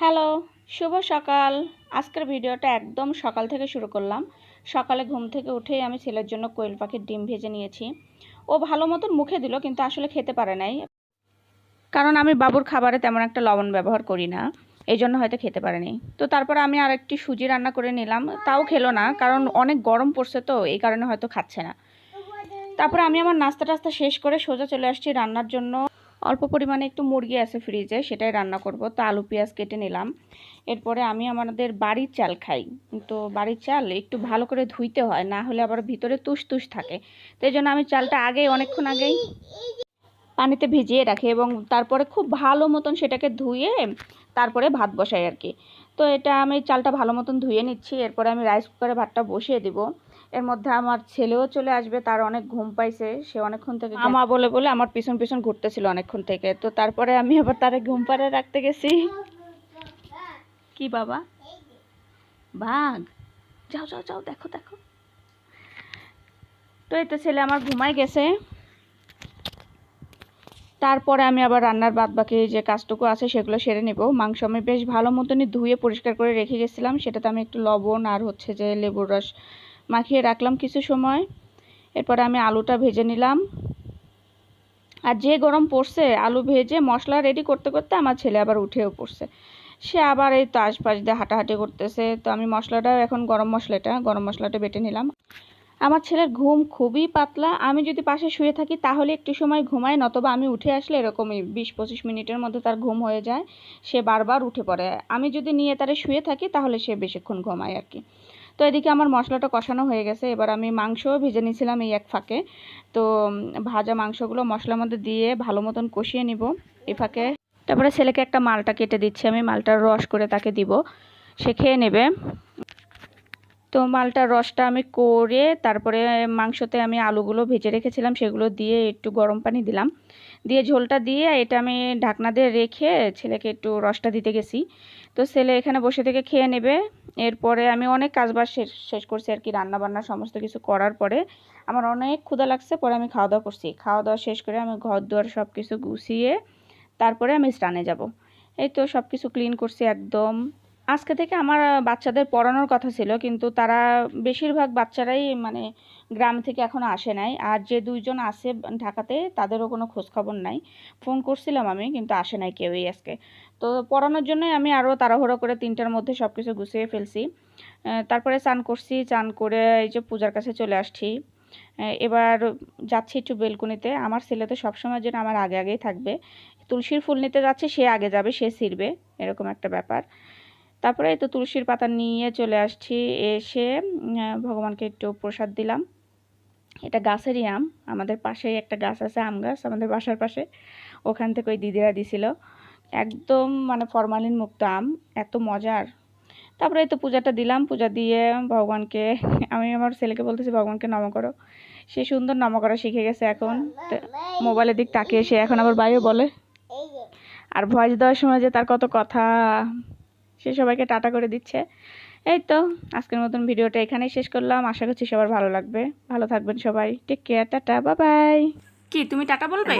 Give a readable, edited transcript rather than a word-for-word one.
Hello, শুভ সকাল। আজকের ভিডিওটা একদম সকাল থেকে শুরু করলাম। সকালে ঘুম থেকে উঠেই আমি ছেলের জন্য কোয়েল পাখির ডিম ভেজে নিয়েছি। ও ভালো মতন মুখে দিল, কিন্তু আসলে খেতে পারে নাই, কারণ আমি বাবুর খাবারে তেমন একটা লবণ ব্যবহার করি না, এই জন্য হয়তো খেতে পারেনি। তো তারপরে আমি আরেকটি সুজি রান্না করে নিলাম, তাও খেলো না, কারণ অনেক গরম পড়ছে, তো এই কারণে হয়তো খাচ্ছে না। তারপরে আমি আমার নাস্তা টাস্তা শেষ করে সোজা চলে আসছি রান্নার জন্য। অল্প পরিমাণে একটু মুরগি আছে ফ্রিজে, সেটাই রান্না করব। তো আলু পেঁয়াজ কেটে নিলাম। এরপরে আমি আমাদের বাড়ির চাল খাই, তো বাড়ির চাল একটু ভালো করে ধুইতে হয়, না হলে আবার ভিতরে তুষ তুষ থাকে। তো এই জন্য আমি চালটা অনেকক্ষণ আগেই পানিতে ভিজিয়ে রাখি, এবং তারপরে খুব ভালো মতন সেটাকে ধুয়ে তারপরে ভাত বসাই আর কি। তো এটা আমি চালটা ভালো মতন ধুয়ে নিচ্ছি। এরপরে আমি রাইস কুকারে ভাতটা বসিয়ে দিব। এর মধ্যে আমার ছেলেও চলে আসবে, তার অনেক ঘুম পাইছে, সে অনেকক্ষণ থেকে মা বলে বলে আমার পিছন পিছন ঘুরতেছিল অনেকক্ষণ থেকে। তো তারপরে আমি আবার তারে ঘুম পাড়ে রাখতে গেছি। কি বাবা? বাঘ? যাও যাও যাও, দেখো দেখো। তো এই তো ছেলে আমার ঘুমাই গেছে। তারপরে আমি আবার রান্নার বাদ বাকি যে কাজটুকু আছে সেগুলো সেরে নেব। মাংস আমি বেশ ভালো মতনই ধুয়ে পরিষ্কার করে রেখে গেছিলাম, সেটাতে আমি একটু লবণ আর যে লেবুর রস মাখিয়ে রাখলাম কিছু সময়। এরপরে আমি আলুটা ভেজে নিলাম। আর যে গরম পড়ছে, আলু ভেজে মশলা রেডি করতে করতে আমার ছেলে আবার উঠেও পড়ছে। সে আবার এই তো আশপাশ দিয়ে হাঁটাহাঁটি করতেছে। তো আমি এখন গরম মশলাটা বেটে নিলাম। আমার ছেলের ঘুম খুবই পাতলা। আমি যদি পাশে শুয়ে থাকি তাহলে একটু সময় ঘুমায়, নতবা আমি উঠে আসলে এরকমই 20-25 মিনিটের মধ্যে তার ঘুম হয়ে যায়। সে বারবার উঠে পড়ে। আমি যদি নিয়ে তারে শুয়ে থাকি তাহলে সে বেশিক্ষণ ঘুমায় আর কি। তো এদিকে আমার মশলাটা কষানো হয়ে গেছে। এবার আমি মাংসও ভেজে নিয়েছিলাম এই এক ফাঁকে। তো ভাজা মাংসগুলো মশলার মধ্যে দিয়ে ভালো মতন কষিয়ে নিব এই ফাঁকে। তারপরে ছেলেকে একটা মালটা কেটে দিচ্ছি, আমি মালটার রস করে তাকে দিব, সে খেয়ে নেবে। তো মালটার রসটা আমি করে তারপরে মাংসতে আমি আলুগুলো ভেজে রেখেছিলাম সেগুলো দিয়ে একটু গরম পানি দিলাম, দিয়ে ঝোলটা দিয়ে এটা আমি ঢাকনা দিয়ে রেখে ছেলেকে একটু রসটা দিতে গেছি। তো ছেলে এখানে বসে থেকে খেয়ে নেবে। এরপরে আমি অনেক কাজবাজ শেষ করছি আর কি, রান্না বান্না সমস্ত কিছু করার পরে আমার অনেক ক্ষুধা লাগছে। পরে আমি খাওয়া দাওয়া করছি, খাওয়া দাওয়া শেষ করে আমি ঘর দুয়ার সব কিছু গুছিয়ে তারপরে আমি স্নানে যাব। এই তো সব কিছু ক্লিন করছি একদম। আজকে থেকে আমার বাচ্চাদের পড়ানোর কথা ছিল, কিন্তু তারা বেশিরভাগ বাচ্চারাই মানে গ্রাম থেকে এখনও আসে নাই। আর যে দুইজন আছে ঢাকাতে তাদেরও কোনো খোঁজখবর নাই। ফোন করছিলাম আমি, কিন্তু আসে নাই কেউই আজকে। তো পড়ানোর জন্যই আমি আরও তাড়াহুড়ো করে 3টার মধ্যে সব কিছু গুছিয়ে ফেলছি। তারপরে চান করছি, চান করে এই যে পূজার কাছে চলে আসছি। এবার যাচ্ছি একটু বেলকুনিতে। আমার ছেলে তো সবসময় জন্য আমার আগে আগেই থাকবে। তুলসীর ফুল নিতে যাচ্ছে, সে আগে যাবে, সে ছিঁড়বে, এরকম একটা ব্যাপার। তারপরে এই তো তুলসীর পাতা নিয়ে চলে আসছি। এসে ভগবানকে একটু প্রসাদ দিলাম। এটা গাছেরই আম, আমাদের পাশেই একটা গাছ আছে, আম গাছ আমাদের বাসার পাশে, ওখান থেকে ওই দিদিরা দিছিল। একদম মানে ফরমালিন মুক্ত আম, এত মজার। তারপরে এই তো পূজাটা দিলাম, পূজা দিয়ে ভগবানকে আমি আমার ছেলেকে বলতেছি ভগবানকে নম করো। সে সুন্দর নম করা শিখে গেছে এখন। মোবাইলের দিক তাকিয়ে সে এখন আবার বাইরে বলে। আর ভয়েস দেওয়ার সময় যে তার কত কথা, সে সবাইকে টাটা করে দিচ্ছে। এই তো আজকের মতন ভিডিওটা এখানেই শেষ করলাম। আশা করছি সবার ভালো লাগবে। ভালো থাকবেন সবাই। Take care, tata, bye bye. কি তুমি টাটা বলবে?